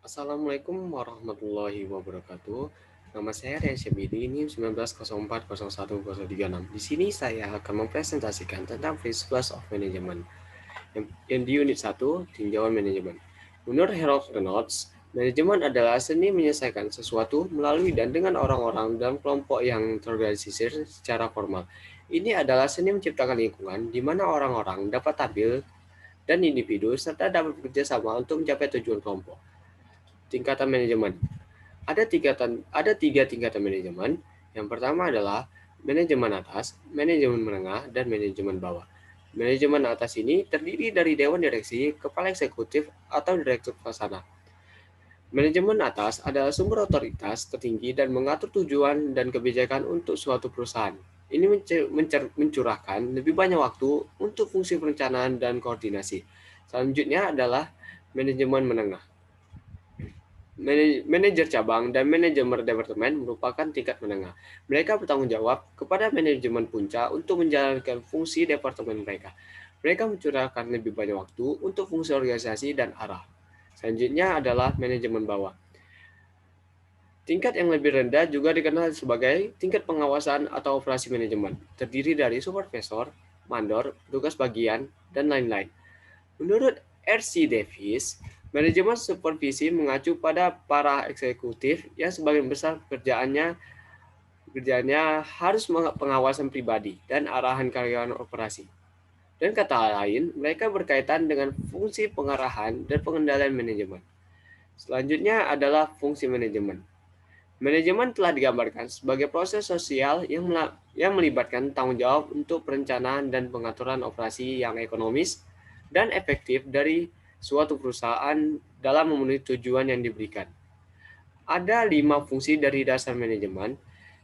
Assalamualaikum warahmatullahi wabarakatuh. Nama saya Rian Syabidi, ini 19040136. Di sini saya akan mempresentasikan tentang Principles of Management yang di unit 1, tinjauan manajemen. Menurut Harold Reynolds, manajemen adalah seni menyelesaikan sesuatu melalui dan dengan orang-orang dalam kelompok yang terorganisir secara formal. Ini adalah seni menciptakan lingkungan di mana orang-orang dapat tampil dan individu serta dapat bekerja sama untuk mencapai tujuan kelompok. Tingkatan manajemen. Ada tiga tingkatan manajemen. Yang pertama adalah manajemen atas, manajemen menengah, dan manajemen bawah. Manajemen atas ini terdiri dari dewan direksi, kepala eksekutif, atau direktur pelaksana. Manajemen atas adalah sumber otoritas tertinggi dan mengatur tujuan dan kebijakan untuk suatu perusahaan. Ini mencurahkan lebih banyak waktu untuk fungsi perencanaan dan koordinasi. Selanjutnya adalah manajemen menengah. Manajer cabang dan manajemen departemen merupakan tingkat menengah. Mereka bertanggung jawab kepada manajemen puncak untuk menjalankan fungsi departemen mereka. Mereka mencurahkan lebih banyak waktu untuk fungsi organisasi dan arah. Selanjutnya adalah manajemen bawah. Tingkat yang lebih rendah juga dikenal sebagai tingkat pengawasan atau operasi manajemen, terdiri dari supervisor, mandor, tugas bagian, dan lain-lain. Menurut R.C. Davis, manajemen supervisi mengacu pada para eksekutif yang sebagian besar kerjaannya harus pengawasan pribadi dan arahan karyawan operasi. Dan kata lain, mereka berkaitan dengan fungsi pengarahan dan pengendalian manajemen. Selanjutnya adalah fungsi manajemen. Manajemen telah digambarkan sebagai proses sosial yang melibatkan tanggung jawab untuk perencanaan dan pengaturan operasi yang ekonomis dan efektif dari suatu perusahaan dalam memenuhi tujuan yang diberikan. Ada 5 fungsi dari dasar manajemen.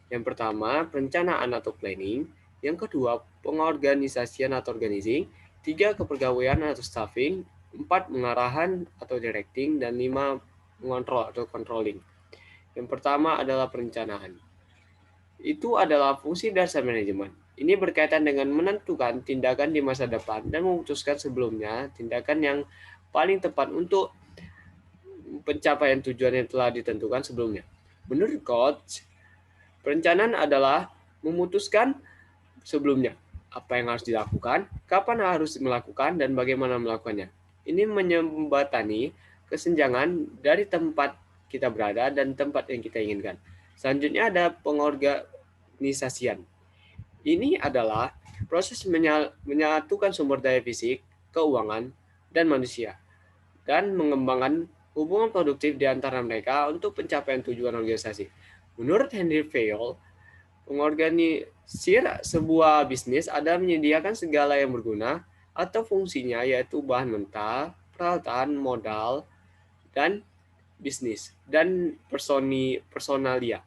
Yang pertama, perencanaan atau planning. Yang kedua, pengorganisasian atau organizing. Tiga, kepegawaian atau staffing. Empat, pengarahan atau directing. Dan lima, mengontrol atau controlling. Yang pertama adalah perencanaan. Itu adalah fungsi dasar manajemen. Ini berkaitan dengan menentukan tindakan di masa depan dan memutuskan sebelumnya tindakan yang paling tepat untuk pencapaian tujuan yang telah ditentukan sebelumnya. Menurut Coach, perencanaan adalah memutuskan sebelumnya apa yang harus dilakukan, kapan harus melakukan, dan bagaimana melakukannya. Ini menyembatani kesenjangan dari tempat kita berada dan tempat yang kita inginkan. Selanjutnya ada pengorganisasian. Ini adalah proses menyatukan sumber daya fisik, keuangan, dan manusia, dan mengembangkan hubungan produktif di antara mereka untuk pencapaian tujuan organisasi. Menurut Henry Fayol, mengorganisir sebuah bisnis adalah menyediakan segala yang berguna atau fungsinya, yaitu bahan mentah, peralatan, modal, dan bisnis, dan personalia.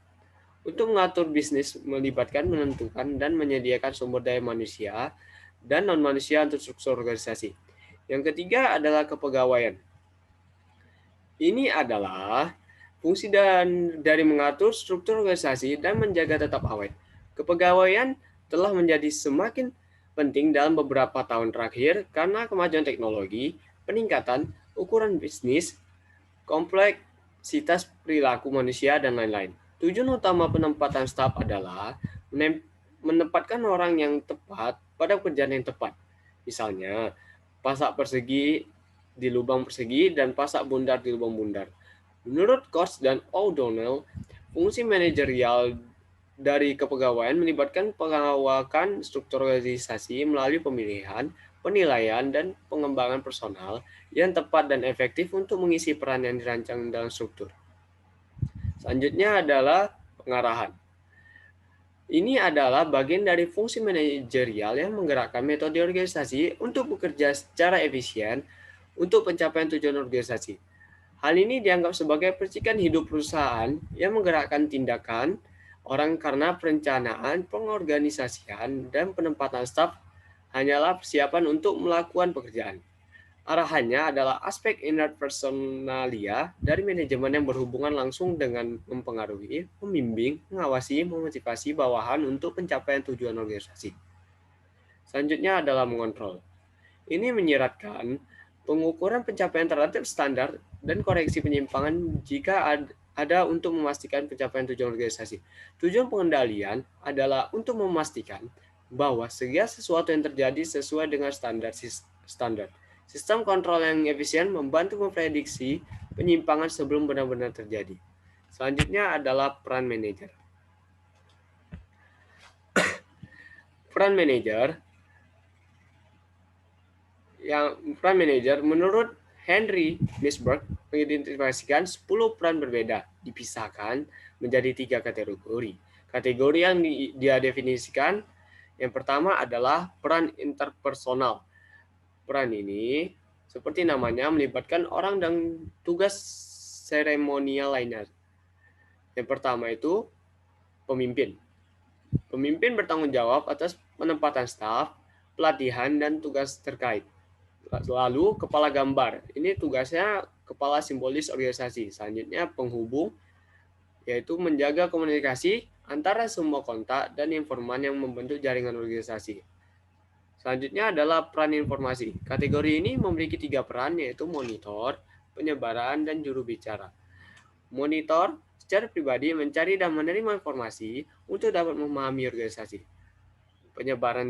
Untuk mengatur bisnis melibatkan menentukan dan menyediakan sumber daya manusia dan non-manusia untuk struktur organisasi. Yang ketiga adalah kepegawaian. Ini adalah fungsi dari mengatur struktur organisasi dan menjaga tetap awet. Kepegawaian telah menjadi semakin penting dalam beberapa tahun terakhir karena kemajuan teknologi, peningkatan ukuran bisnis, kompleksitas perilaku manusia, dan lain-lain. Tujuan utama penempatan staf adalah menempatkan orang yang tepat pada pekerjaan yang tepat. Misalnya, pasak persegi di lubang persegi dan pasak bundar di lubang bundar. Menurut Coates dan O'Donnell, fungsi manajerial dari kepegawaian melibatkan pengawakan struktur organisasi melalui pemilihan, penilaian, dan pengembangan personal yang tepat dan efektif untuk mengisi peran yang dirancang dalam struktur. Selanjutnya adalah pengarahan. Ini adalah bagian dari fungsi manajerial yang menggerakkan metode organisasi untuk bekerja secara efisien untuk pencapaian tujuan organisasi. Hal ini dianggap sebagai percikan hidup perusahaan yang menggerakkan tindakan orang karena perencanaan, pengorganisasian, dan penempatan staf hanyalah persiapan untuk melakukan pekerjaan. Arahannya adalah aspek inner personalia dari manajemen yang berhubungan langsung dengan mempengaruhi, membimbing, mengawasi, memotivasi bawahan untuk pencapaian tujuan organisasi. Selanjutnya adalah mengontrol. Ini menyiratkan Pengukuran pencapaian terhadap standar dan koreksi penyimpangan jika ada untuk memastikan pencapaian tujuan organisasi. Tujuan pengendalian adalah untuk memastikan bahwa segala sesuatu yang terjadi sesuai dengan standar. Sistem kontrol yang efisien membantu memprediksi penyimpangan sebelum benar-benar terjadi. Selanjutnya adalah peran manajer. Peran manajer menurut Henry Nisberg mengidentifikasikan 10 peran berbeda dipisahkan menjadi 3 kategori. Kategori yang dia definisikan yang pertama adalah peran interpersonal. Peran ini seperti namanya melibatkan orang dan tugas seremonial lainnya. Yang pertama itu pemimpin. Pemimpin bertanggung jawab atas penempatan staf, pelatihan, dan tugas terkait. Lalu kepala gambar, ini tugasnya kepala simbolis organisasi. Selanjutnya penghubung, yaitu menjaga komunikasi antara semua kontak dan informan yang membentuk jaringan organisasi. Selanjutnya adalah peran informasi. Kategori ini memiliki 3 peran, yaitu monitor, penyebaran, dan juru bicara. Monitor secara pribadi mencari dan menerima informasi untuk dapat memahami organisasi. Penyebar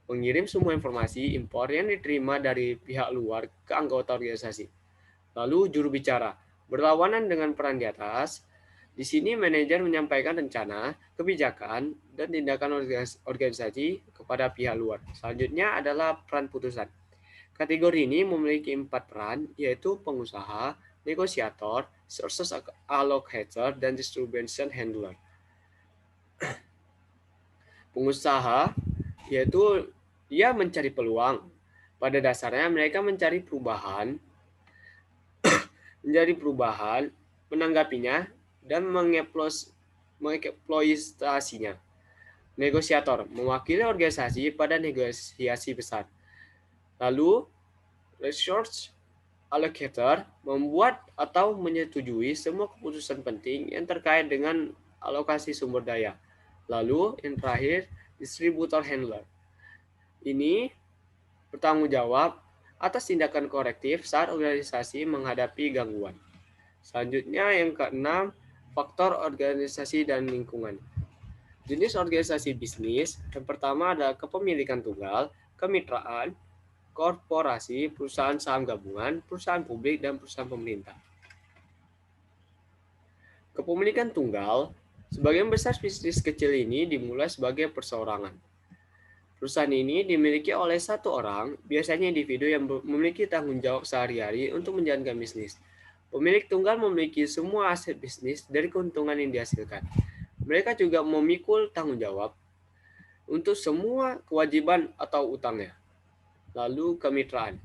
mengirim semua informasi impor yang diterima dari pihak luar ke anggota organisasi. Lalu juru bicara, berlawanan dengan peran di atas. Di sini manajer menyampaikan rencana, kebijakan, dan tindakan organisasi kepada pihak luar. Selanjutnya adalah peran putusan. Kategori ini memiliki 4 peran, yaitu pengusaha, negosiator, sources allocator, dan distribution handler. Pengusaha yaitu dia mencari peluang. Pada dasarnya mereka mencari perubahan, menanggapinya, dan mengeksploitasinya. Negosiator mewakili organisasi pada negosiasi besar. Lalu, resource allocator membuat atau menyetujui semua keputusan penting yang terkait dengan alokasi sumber daya. Lalu, yang terakhir, distributor handler. Ini bertanggung jawab atas tindakan korektif saat organisasi menghadapi gangguan. Selanjutnya yang keenam, faktor organisasi dan lingkungan. Jenis organisasi bisnis, yang pertama adalah kepemilikan tunggal, kemitraan, korporasi, perusahaan saham gabungan, perusahaan publik, dan perusahaan pemerintah. Kepemilikan tunggal, sebagian besar bisnis kecil ini dimulai sebagai perseorangan. Perusahaan ini dimiliki oleh satu orang, biasanya individu yang memiliki tanggung jawab sehari-hari untuk menjalankan bisnis. Pemilik tunggal memiliki semua aset bisnis dari keuntungan yang dihasilkan. Mereka juga memikul tanggung jawab untuk semua kewajiban atau utangnya. Lalu kemitraan.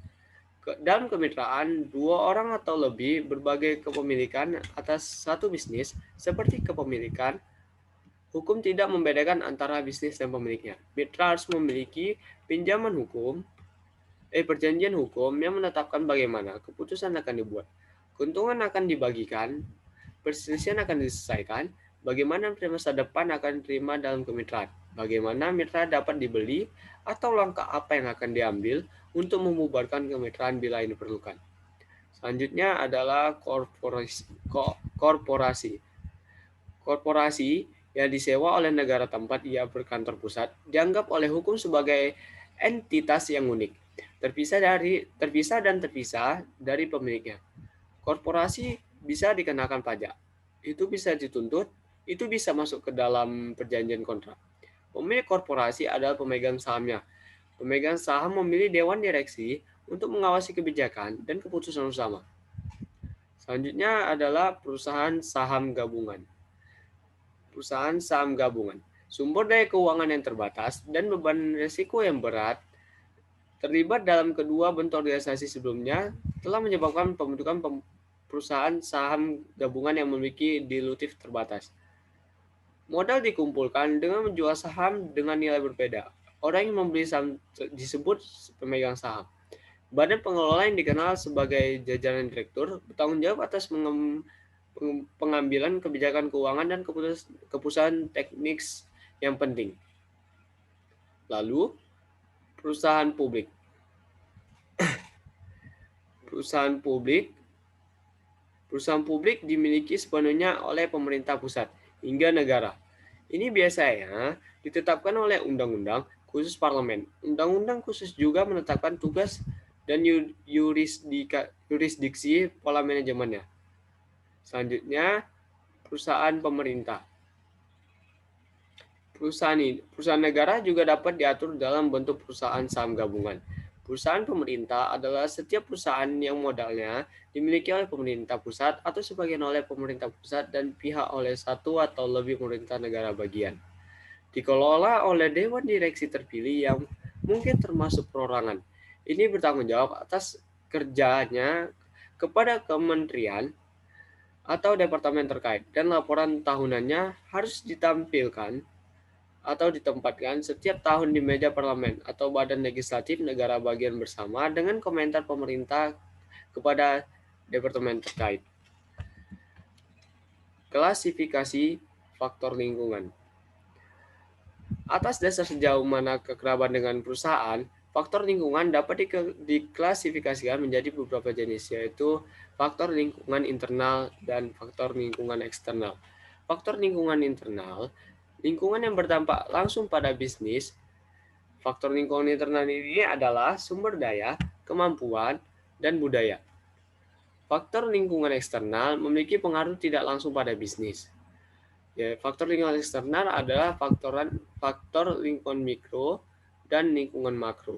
Dalam kemitraan, 2 orang atau lebih berbagai kepemilikan atas satu bisnis, seperti kepemilikan. Hukum tidak membedakan antara bisnis dan pemiliknya. Mitra harus memiliki perjanjian hukum yang menetapkan bagaimana keputusan akan dibuat. Keuntungan akan dibagikan, perselisihan akan diselesaikan, bagaimana masa depan akan diterima dalam kemitraan, bagaimana mitra dapat dibeli, atau langkah apa yang akan diambil untuk membubarkan kemitraan bila ini diperlukan. Selanjutnya adalah korporasi. Korporasi yang disewa oleh negara tempat ia berkantor pusat dianggap oleh hukum sebagai entitas yang unik, terpisah dari pemiliknya. Korporasi bisa dikenakan pajak, itu bisa dituntut, itu bisa masuk ke dalam perjanjian kontrak. Pemilik korporasi adalah pemegang sahamnya. Pemegang saham memilih dewan direksi untuk mengawasi kebijakan dan keputusan bersama. Selanjutnya adalah perusahaan saham gabungan. Perusahaan saham gabungan. Sumber daya keuangan yang terbatas dan beban risiko yang berat terlibat dalam kedua bentuk organisasi sebelumnya telah menyebabkan pembentukan perusahaan saham gabungan yang memiliki dilutif terbatas. Modal dikumpulkan dengan menjual saham dengan nilai berbeda. Orang yang membeli saham disebut pemegang saham. Badan pengelola yang dikenal sebagai jajaran direktur bertanggung jawab atas pengambilan kebijakan keuangan dan keputusan teknis yang penting. Lalu, perusahaan publik. Perusahaan publik. Perusahaan publik dimiliki sepenuhnya oleh pemerintah pusat hingga negara. Ini biasanya ditetapkan oleh undang-undang khusus parlemen. Undang-undang khusus juga menetapkan tugas dan yurisdiksi pola manajemennya. Selanjutnya, perusahaan pemerintah. Perusahaan negara juga dapat diatur dalam bentuk perusahaan saham gabungan. Perusahaan pemerintah adalah setiap perusahaan yang modalnya dimiliki oleh pemerintah pusat atau sebagian oleh pemerintah pusat dan pihak oleh satu atau lebih pemerintah negara bagian. Dikelola oleh dewan direksi terpilih yang mungkin termasuk perorangan. Ini bertanggung jawab atas kerjanya kepada kementerian atau departemen terkait dan laporan tahunannya harus ditampilkan atau ditempatkan setiap tahun di meja parlemen atau badan legislatif negara bagian bersama dengan komentar pemerintah kepada departemen terkait. Klasifikasi faktor lingkungan. Atas dasar sejauh mana kekeraban dengan perusahaan, faktor lingkungan dapat diklasifikasikan menjadi beberapa jenis, yaitu faktor lingkungan internal dan faktor lingkungan eksternal. Faktor lingkungan internal, lingkungan yang berdampak langsung pada bisnis. Faktor lingkungan internal ini adalah sumber daya, kemampuan, dan budaya. Faktor lingkungan eksternal memiliki pengaruh tidak langsung pada bisnis. Ya, faktor lingkungan eksternal adalah faktor lingkungan mikro dan lingkungan makro.